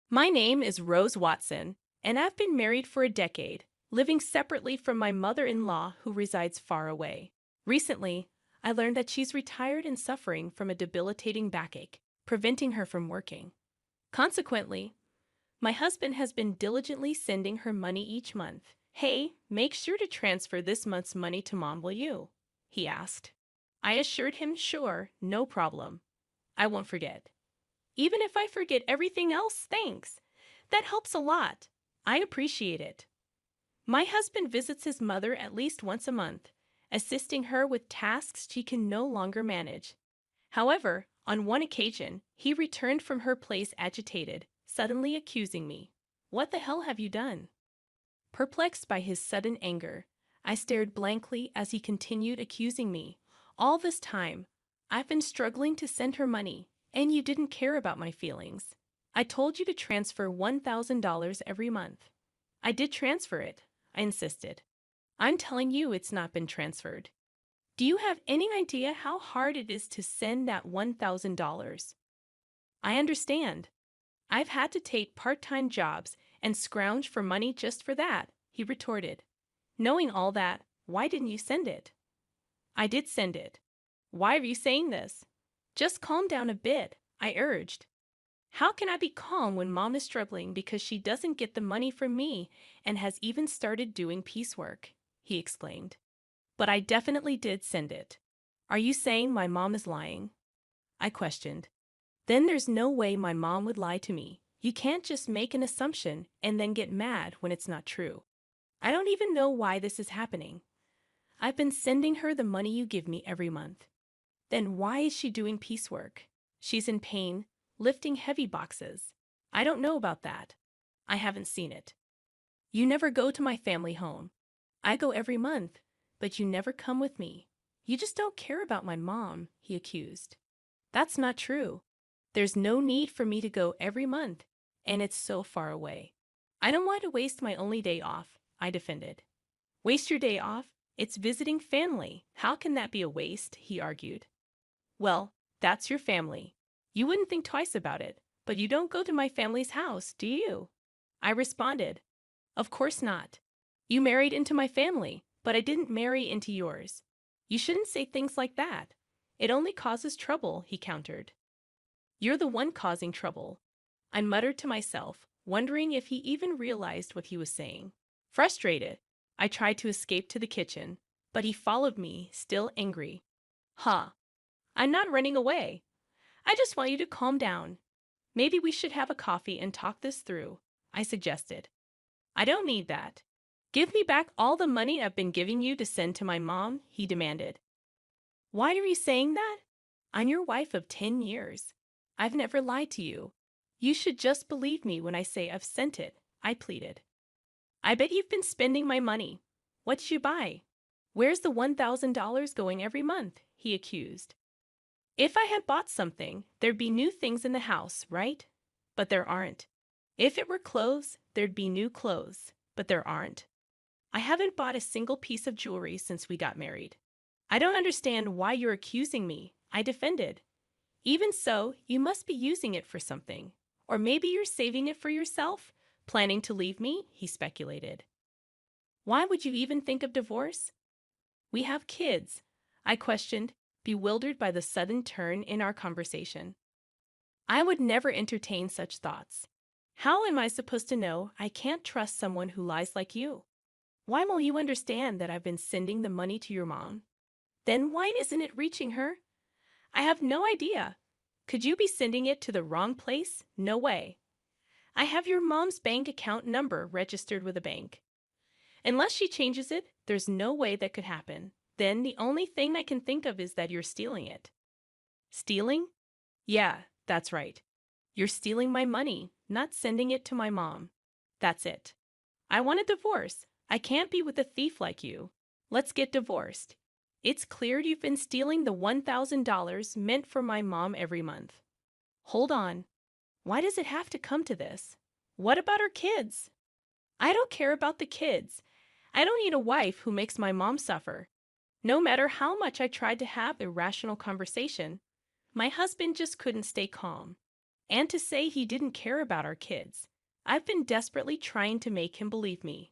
My name is Rose Watson, and I've been married for a decade, living separately from my mother-in-law who resides far away. Recently, I learned that she's retired and suffering from a debilitating backache, preventing her from working. Consequently, my husband has been diligently sending her money each month. Hey, make sure to transfer this month's money to mom, will you? He asked. I assured him, sure, no problem. I won't forget. Even if I forget everything else, thanks. That helps a lot. I appreciate it. My husband visits his mother at least once a month, assisting her with tasks she can no longer manage. However, on one occasion, he returned from her place agitated, suddenly accusing me. What the hell have you done? Perplexed by his sudden anger, I stared blankly as he continued accusing me. All this time, I've been struggling to send her money, and you didn't care about my feelings. I told you to transfer $1,000 every month. I did transfer it, I insisted. I'm telling you it's not been transferred. Do you have any idea how hard it is to send that $1,000? I understand. I've had to take part-time jobs and scrounge for money just for that, he retorted. Knowing all that, why didn't you send it? I did send it. Why are you saying this? Just calm down a bit, I urged. How can I be calm when mom is struggling because she doesn't get the money from me and has even started doing piecework? He exclaimed. But I definitely did send it. Are you saying my mom is lying? I questioned. Then there's no way my mom would lie to me. You can't just make an assumption and then get mad when it's not true. I don't even know why this is happening. I've been sending her the money you give me every month. Then why is she doing piecework? She's in pain, lifting heavy boxes. I don't know about that. I haven't seen it. You never go to my family home. I go every month, but you never come with me. You just don't care about my mom, he accused. That's not true. There's no need for me to go every month, and it's so far away. I don't want to waste my only day off, I defended. Waste your day off? It's visiting family. How can that be a waste? He argued. Well, that's your family. You wouldn't think twice about it, but you don't go to my family's house, do you? I responded, of course not. You married into my family, but I didn't marry into yours. You shouldn't say things like that. It only causes trouble, he countered. You're the one causing trouble. I muttered to myself, wondering if he even realized what he was saying. Frustrated, I tried to escape to the kitchen, but he followed me, still angry. Huh. I'm not running away. I just want you to calm down. Maybe we should have a coffee and talk this through, I suggested. I don't need that. Give me back all the money I've been giving you to send to my mom, he demanded. Why are you saying that? I'm your wife of 10 years. I've never lied to you. You should just believe me when I say I've sent it, I pleaded. I bet you've been spending my money. What'd you buy? Where's the $1,000 going every month? He accused. If I had bought something, there'd be new things in the house, right? But there aren't. If it were clothes, there'd be new clothes, but there aren't. I haven't bought a single piece of jewelry since we got married. I don't understand why you're accusing me, I defended. Even so, you must be using it for something. Or maybe you're saving it for yourself, planning to leave me, he speculated. Why would you even think of divorce? We have kids, I questioned, bewildered by the sudden turn in our conversation. I would never entertain such thoughts. How am I supposed to know I can't trust someone who lies like you? Why won't you understand that I've been sending the money to your mom? Then why isn't it reaching her? I have no idea. Could you be sending it to the wrong place? No way. I have your mom's bank account number registered with a bank. Unless she changes it, there's no way that could happen. Then the only thing I can think of is that you're stealing it. Stealing? Yeah, that's right. You're stealing my money, not sending it to my mom. That's it. I want a divorce. I can't be with a thief like you. Let's get divorced. It's clear you've been stealing the $1,000 meant for my mom every month. Hold on. Why does it have to come to this? What about our kids? I don't care about the kids. I don't need a wife who makes my mom suffer. No matter how much I tried to have a rational conversation, my husband just couldn't stay calm. and to say he didn't care about our kids. I've been desperately trying to make him believe me,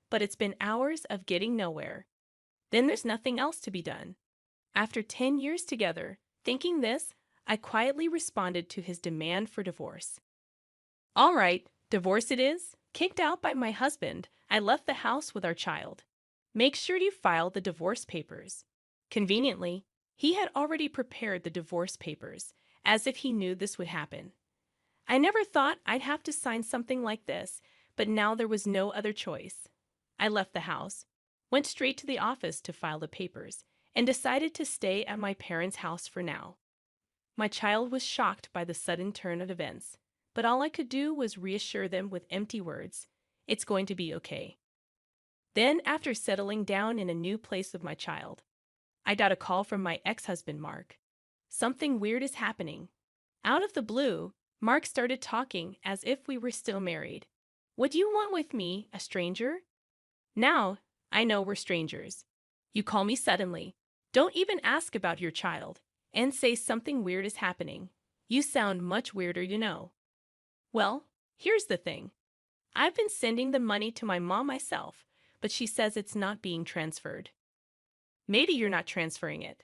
but it's been hours of getting nowhere. Then there's nothing else to be done. After 10 years together, thinking this, I quietly responded to his demand for divorce. All right, divorce it is. Kicked out by my husband, I left the house with our child. Make sure you file the divorce papers. Conveniently, he had already prepared the divorce papers, as if he knew this would happen. I never thought I'd have to sign something like this, but now there was no other choice. I left the house, went straight to the office to file the papers, and decided to stay at my parents' house for now. My child was shocked by the sudden turn of events, but all I could do was reassure them with empty words. It's going to be okay. Then, after settling down in a new place with my child, I got a call from my ex-husband, Mark. Something weird is happening. Out of the blue, Mark started talking as if we were still married. What do you want with me, a stranger? Now, I know we're strangers. You call me suddenly. Don't even ask about your child, and say something weird is happening. You sound much weirder, you know. Well, here's the thing. I've been sending the money to my mom myself, but she says it's not being transferred. Maybe you're not transferring it.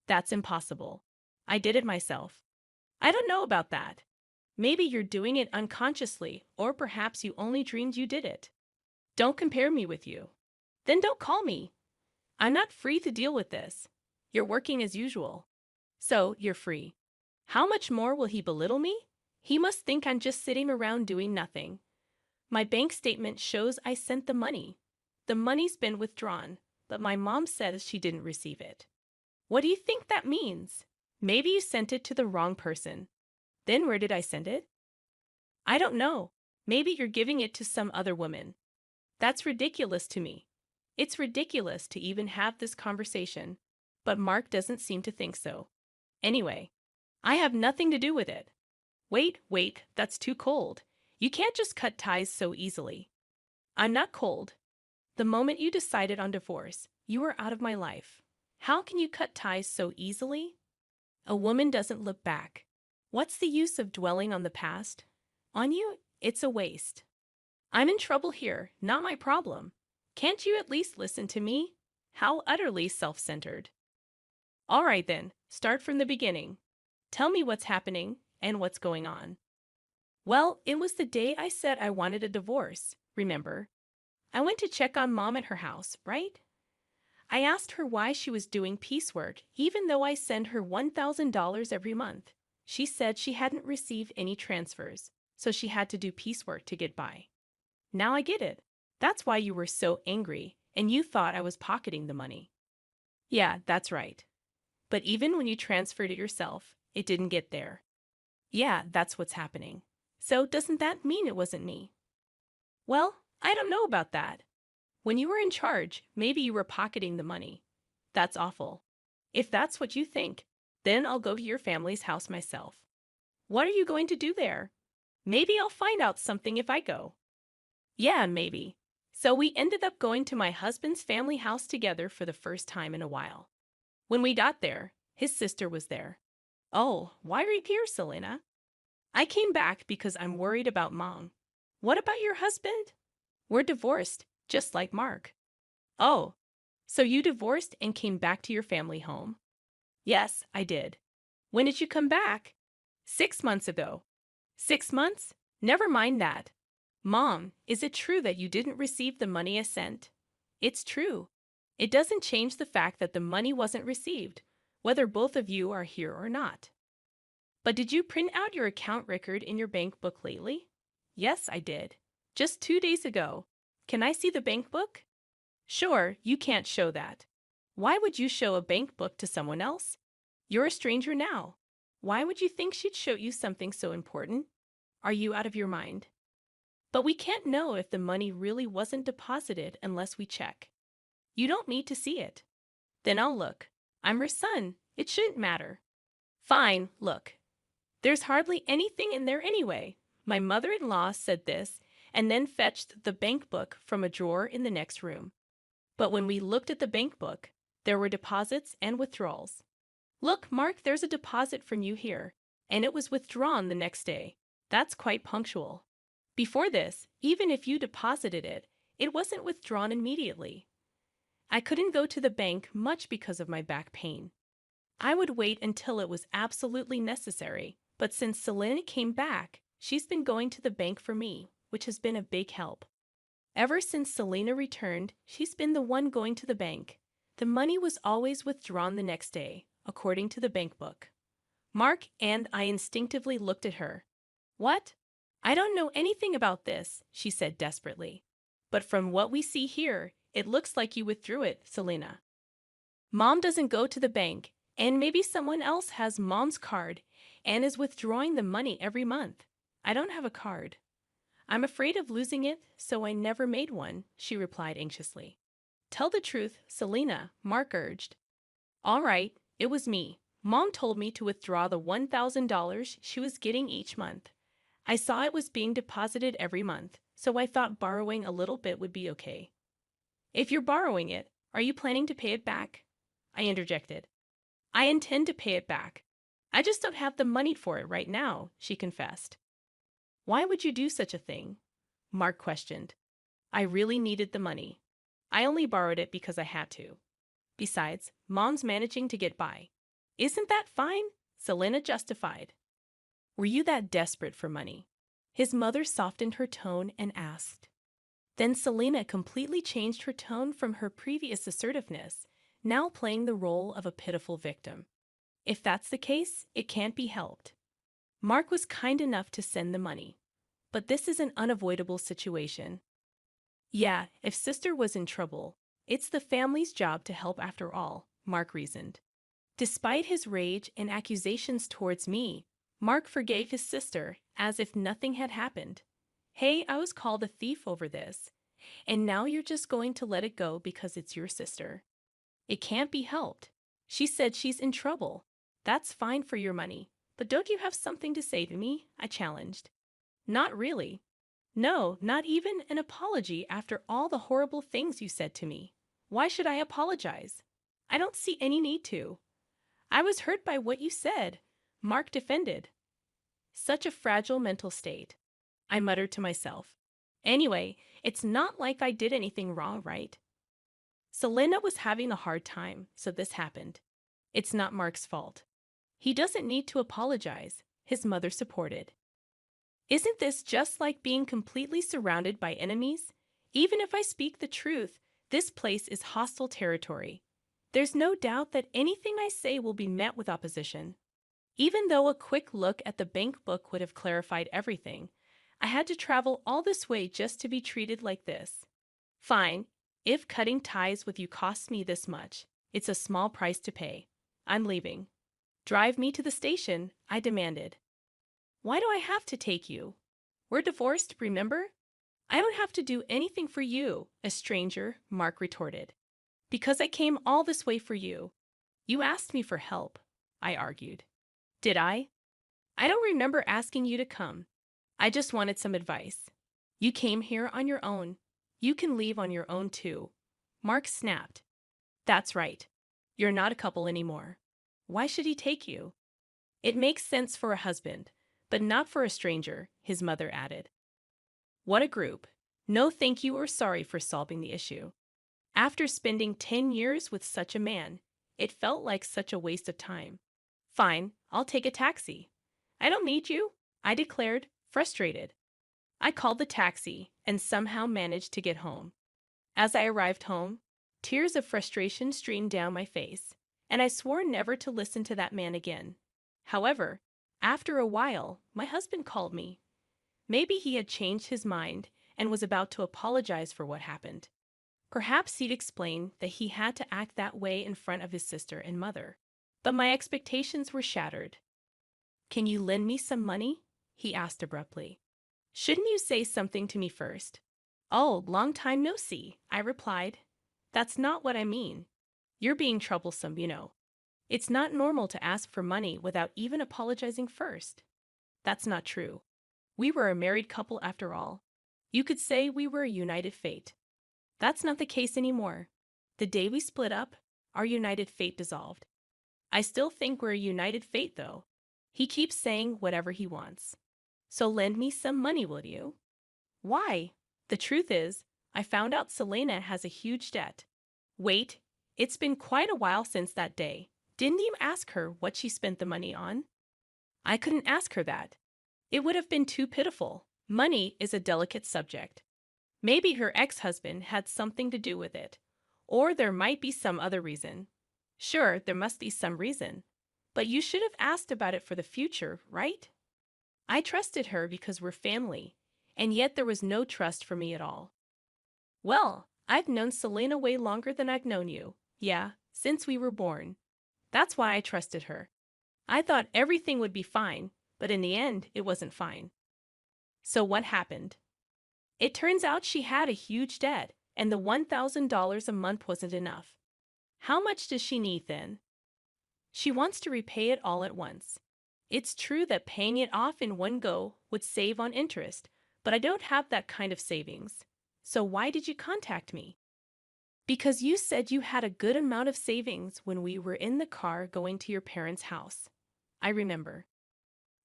That's impossible. I did it myself. I don't know about that. Maybe you're doing it unconsciously, or perhaps you only dreamed you did it. Don't compare me with you. Then don't call me. I'm not free to deal with this. You're working as usual. So, you're free. How much more will he belittle me? He must think I'm just sitting around doing nothing. My bank statement shows I sent the money. The money's been withdrawn, but my mom says she didn't receive it. What do you think that means? Maybe you sent it to the wrong person. Then where did I send it? I don't know. Maybe you're giving it to some other woman. That's ridiculous to me. It's ridiculous to even have this conversation, but Mark doesn't seem to think so. Anyway, I have nothing to do with it. Wait, that's too cold. You can't just cut ties so easily. I'm not cold. The moment you decided on divorce, you were out of my life. How can you cut ties so easily? A woman doesn't look back. What's the use of dwelling on the past? On you, it's a waste. I'm in trouble here, not my problem. Can't you at least listen to me? How utterly self-centered. All right then, start from the beginning. Tell me what's happening and what's going on. Well, it was the day I said I wanted a divorce, remember? I went to check on Mom at her house, right? I asked her why she was doing piecework, even though I send her $1,000 every month. She said she hadn't received any transfers, so she had to do piecework to get by. Now I get it. That's why you were so angry, and you thought I was pocketing the money. Yeah, that's right. But even when you transferred it yourself, it didn't get there. Yeah, that's what's happening. So doesn't that mean it wasn't me? Well, I don't know about that. When you were in charge, maybe you were pocketing the money. That's awful. If that's what you think, then I'll go to your family's house myself. What are you going to do there? Maybe I'll find out something if I go. Yeah, maybe. So we ended up going to my husband's family house together for the first time in a while. When we got there, his sister was there. Oh, why are you here, Selena? I came back because I'm worried about Mom. What about your husband? We're divorced, just like Mark. Oh, so you divorced and came back to your family home? Yes, I did. When did you come back? 6 months ago. 6 months? Never mind that. Mom, is it true that you didn't receive the money I sent? It's true. It doesn't change the fact that the money wasn't received, whether both of you are here or not. But did you print out your account record in your bank book lately? Yes, I did. Just 2 days ago. Can I see the bank book? Sure, you can't show that. Why would you show a bank book to someone else? You're a stranger now. Why would you think she'd show you something so important? Are you out of your mind? But we can't know if the money really wasn't deposited unless we check. You don't need to see it. Then I'll look. I'm her son. It shouldn't matter. Fine, look. There's hardly anything in there anyway. My mother-in-law said this and then fetched the bank book from a drawer in the next room. But when we looked at the bank book, there were deposits and withdrawals. Look, Mark, there's a deposit from you here. and it was withdrawn the next day. That's quite punctual. Before this, even if you deposited it, it wasn't withdrawn immediately. I couldn't go to the bank much because of my back pain. I would wait until it was absolutely necessary, but since Selena came back, she's been going to the bank for me, which has been a big help. Ever since Selena returned, she's been the one going to the bank. The money was always withdrawn the next day, according to the bank book. Mark and I instinctively looked at her. What? I don't know anything about this, she said desperately. But from what we see here, it looks like you withdrew it, Selena. Mom doesn't go to the bank, and maybe someone else has Mom's card and is withdrawing the money every month. I don't have a card. I'm afraid of losing it, so I never made one, she replied anxiously. Tell the truth, Selena, Mark urged. All right, it was me. Mom told me to withdraw the $1,000 she was getting each month. I saw it was being deposited every month, so I thought borrowing a little bit would be okay. If you're borrowing it, are you planning to pay it back? I interjected. I intend to pay it back. I just don't have the money for it right now, she confessed. Why would you do such a thing? Mark questioned. I really needed the money. I only borrowed it because I had to. Besides, Mom's managing to get by. Isn't that fine? Selena justified. Were you that desperate for money? His mother softened her tone and asked. Then Selena completely changed her tone from her previous assertiveness, now playing the role of a pitiful victim. If that's the case, it can't be helped. Mark was kind enough to send the money. But this is an unavoidable situation. Yeah, if sister was in trouble, it's the family's job to help after all, Mark reasoned. Despite his rage and accusations towards me, Mark forgave his sister as if nothing had happened. Hey, I was called a thief over this, and now you're just going to let it go because it's your sister. It can't be helped. She said she's in trouble. That's fine for your money, but don't you have something to say to me? I challenged. Not really. No, not even an apology after all the horrible things you said to me. Why should I apologize? I don't see any need to. I was hurt by what you said, Mark defended. Such a fragile mental state, I muttered to myself. Anyway, it's not like I did anything wrong, right? Selena was having a hard time, so this happened. It's not Mark's fault. He doesn't need to apologize, his mother supported. Isn't this just like being completely surrounded by enemies? Even if I speak the truth, this place is hostile territory. There's no doubt that anything I say will be met with opposition. Even though a quick look at the bank book would have clarified everything, I had to travel all this way just to be treated like this. Fine, if cutting ties with you costs me this much, it's a small price to pay. I'm leaving. Drive me to the station, I demanded. Why do I have to take you? We're divorced, remember? I don't have to do anything for you, a stranger, Mark retorted. Because I came all this way for you. You asked me for help, I argued. Did I? I don't remember asking you to come. I just wanted some advice. You came here on your own. You can leave on your own too. Mark snapped. That's right. You're not a couple anymore. Why should he take you? It makes sense for a husband, but not for a stranger, his mother added. What a group. No thank you or sorry for solving the issue. After spending 10 years with such a man, it felt like such a waste of time. Fine, I'll take a taxi. I don't need you, I declared, frustrated. I called the taxi and somehow managed to get home. As I arrived home, tears of frustration streamed down my face, and I swore never to listen to that man again. However, after a while, my husband called me. Maybe he had changed his mind and was about to apologize for what happened. Perhaps he'd explain that he had to act that way in front of his sister and mother. But my expectations were shattered. Can you lend me some money? He asked abruptly. Shouldn't you say something to me first? Oh, long time no see, I replied. That's not what I mean. You're being troublesome, you know. It's not normal to ask for money without even apologizing first. That's not true. We were a married couple after all. You could say we were a united fate. That's not the case anymore. The day we split up, our united fate dissolved. I still think we're a united fate, though. He keeps saying whatever he wants. So lend me some money, will you? Why? The truth is, I found out Selena has a huge debt. Wait, it's been quite a while since that day. Didn't you ask her what she spent the money on? I couldn't ask her that. It would have been too pitiful. Money is a delicate subject. Maybe her ex-husband had something to do with it. Or there might be some other reason. Sure, there must be some reason. But you should have asked about it for the future, right? I trusted her because we're family, and yet there was no trust for me at all. Well, I've known Selena way longer than I've known you. Yeah, since we were born. That's why I trusted her. I thought everything would be fine, but in the end, it wasn't fine. So what happened? It turns out she had a huge debt, and the $1,000 a month wasn't enough. How much does she need then? She wants to repay it all at once. It's true that paying it off in one go would save on interest, but I don't have that kind of savings. So why did you contact me? Because you said you had a good amount of savings when we were in the car going to your parents' house. I remember.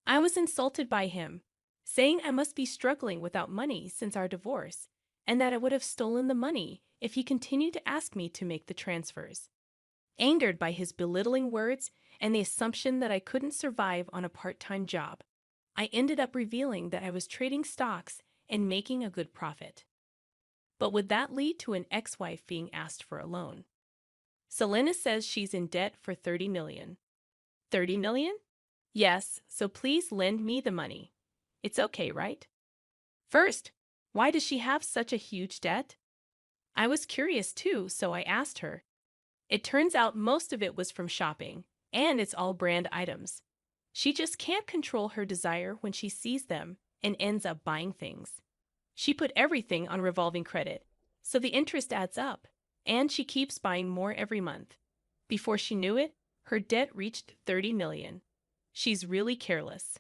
I was insulted by him, saying I must be struggling without money since our divorce, and that I would have stolen the money if he continued to ask me to make the transfers. Angered by his belittling words and the assumption that I couldn't survive on a part-time job, I ended up revealing that I was trading stocks and making a good profit. But would that lead to an ex-wife being asked for a loan? Selena says she's in debt for $30 million. $30 million? Yes, so please lend me the money. It's okay, right? First, why does she have such a huge debt? I was curious too, so I asked her. It turns out most of it was from shopping, and it's all brand items. She just can't control her desire when she sees them and ends up buying things. She put everything on revolving credit, so the interest adds up, and she keeps buying more every month. Before she knew it, her debt reached $30 million. She's really careless.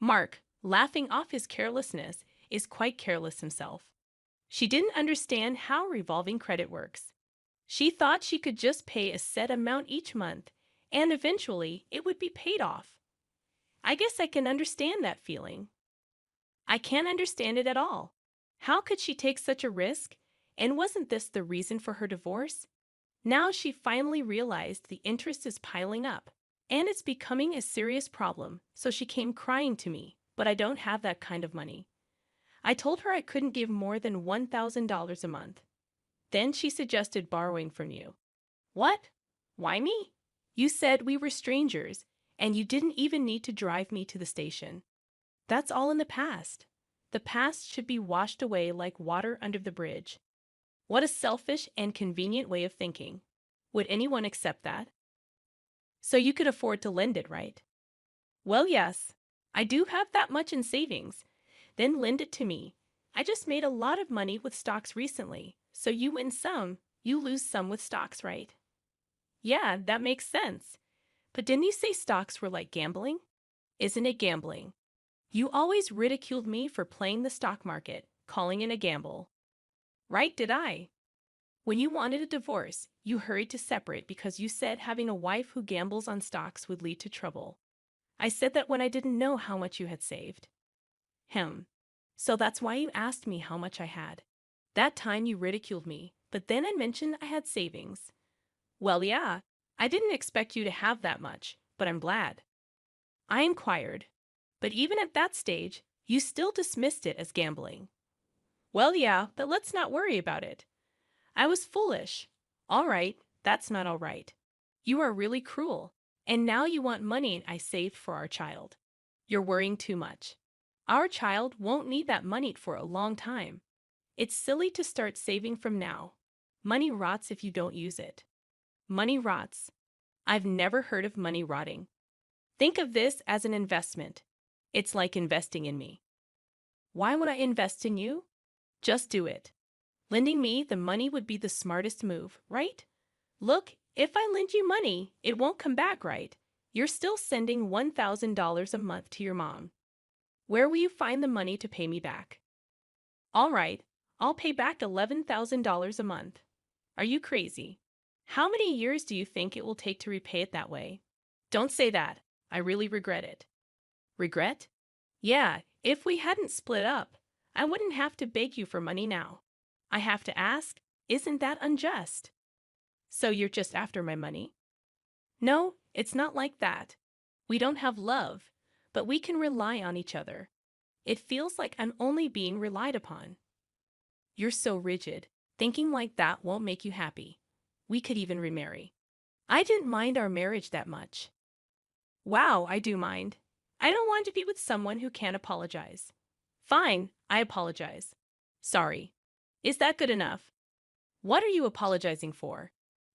Mark, laughing off his carelessness, is quite careless himself. She didn't understand how revolving credit works. She thought she could just pay a set amount each month, and eventually it would be paid off. I guess I can understand that feeling. I can't understand it at all. How could she take such a risk? And wasn't this the reason for her divorce? Now she finally realized the interest is piling up, and it's becoming a serious problem, so she came crying to me, but I don't have that kind of money. I told her I couldn't give more than $1,000 a month. Then she suggested borrowing from you. What? Why me? You said we were strangers, and you didn't even need to drive me to the station. That's all in the past. The past should be washed away like water under the bridge. What a selfish and convenient way of thinking. Would anyone accept that? So you could afford to lend it, right? Well, yes. I do have that much in savings. Then lend it to me. I just made a lot of money with stocks recently, so you win some, you lose some with stocks, right? Yeah, that makes sense. But didn't you say stocks were like gambling? Isn't it gambling? You always ridiculed me for playing the stock market, calling it a gamble. Right, did I? When you wanted a divorce, you hurried to separate because you said having a wife who gambles on stocks would lead to trouble. I said that when I didn't know how much you had saved. So that's why you asked me how much I had. That time you ridiculed me, but then I mentioned I had savings. Well, yeah, I didn't expect you to have that much, but I'm glad. I inquired, but even at that stage, you still dismissed it as gambling. Well, yeah, but let's not worry about it. I was foolish. All right, that's not all right. You are really cruel, and now you want money I saved for our child. You're worrying too much. Our child won't need that money for a long time. It's silly to start saving from now. Money rots if you don't use it. Money rots. I've never heard of money rotting. Think of this as an investment. It's like investing in me. Why would I invest in you? Just do it. Lending me the money would be the smartest move, right? Look, if I lend you money, it won't come back, right? You're still sending $1,000 a month to your mom. Where will you find the money to pay me back? All right, I'll pay back $11,000 a month. Are you crazy? How many years do you think it will take to repay it that way? Don't say that. I really regret it. Regret? Yeah, if we hadn't split up, I wouldn't have to beg you for money now. I have to ask, isn't that unjust? So you're just after my money? No, it's not like that. We don't have love, but we can rely on each other. It feels like I'm only being relied upon. You're so rigid. Thinking like that won't make you happy. We could even remarry. I didn't mind our marriage that much. Wow, I do mind. I don't want to be with someone who can't apologize. Fine, I apologize. Sorry. Is that good enough? What are you apologizing for?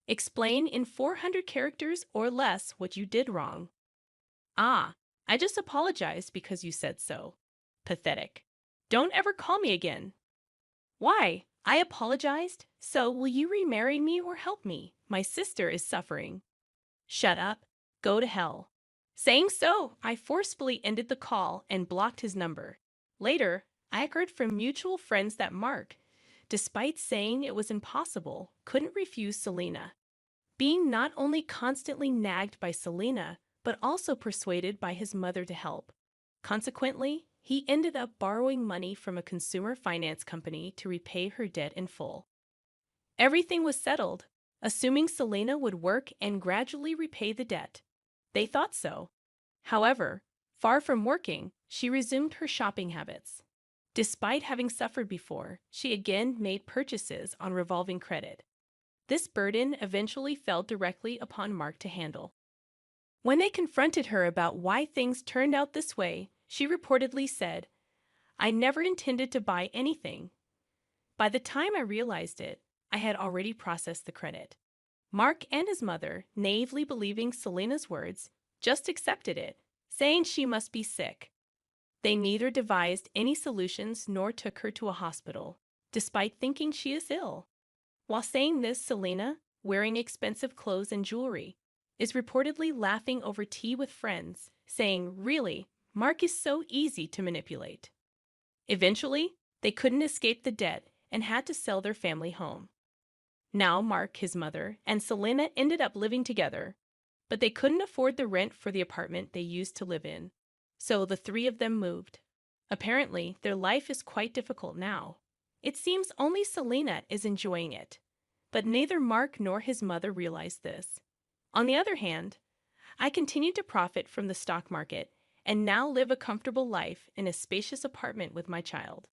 Explain in 400 characters or less what you did wrong. Ah, I just apologized because you said so. Pathetic. Don't ever call me again. Why? I apologized, so will you remarry me or help me? My sister is suffering. Shut up. Go to hell. Saying so, I forcefully ended the call and blocked his number. Later, I heard from mutual friends that Mark, despite saying it was impossible, couldn't refuse Selena. Being not only constantly nagged by Selena, but also persuaded by his mother to help. Consequently, he ended up borrowing money from a consumer finance company to repay her debt in full. Everything was settled, assuming Selena would work and gradually repay the debt. They thought so. However, far from working, she resumed her shopping habits. Despite having suffered before, she again made purchases on revolving credit. This burden eventually fell directly upon Mark to handle. When they confronted her about why things turned out this way, she reportedly said, "I never intended to buy anything. By the time I realized it, I had already processed the credit." Mark and his mother, naively believing Selena's words, just accepted it, saying she must be sick. They neither devised any solutions nor took her to a hospital, despite thinking she is ill. While saying this, Selena, wearing expensive clothes and jewelry, is reportedly laughing over tea with friends, saying, "Really, Mark is so easy to manipulate." Eventually, they couldn't escape the debt and had to sell their family home. Now Mark, his mother, and Selena ended up living together, but they couldn't afford the rent for the apartment they used to live in, so the three of them moved. Apparently, their life is quite difficult now. It seems only Selena is enjoying it, but neither Mark nor his mother realized this. On the other hand, I continue to profit from the stock market and now live a comfortable life in a spacious apartment with my child.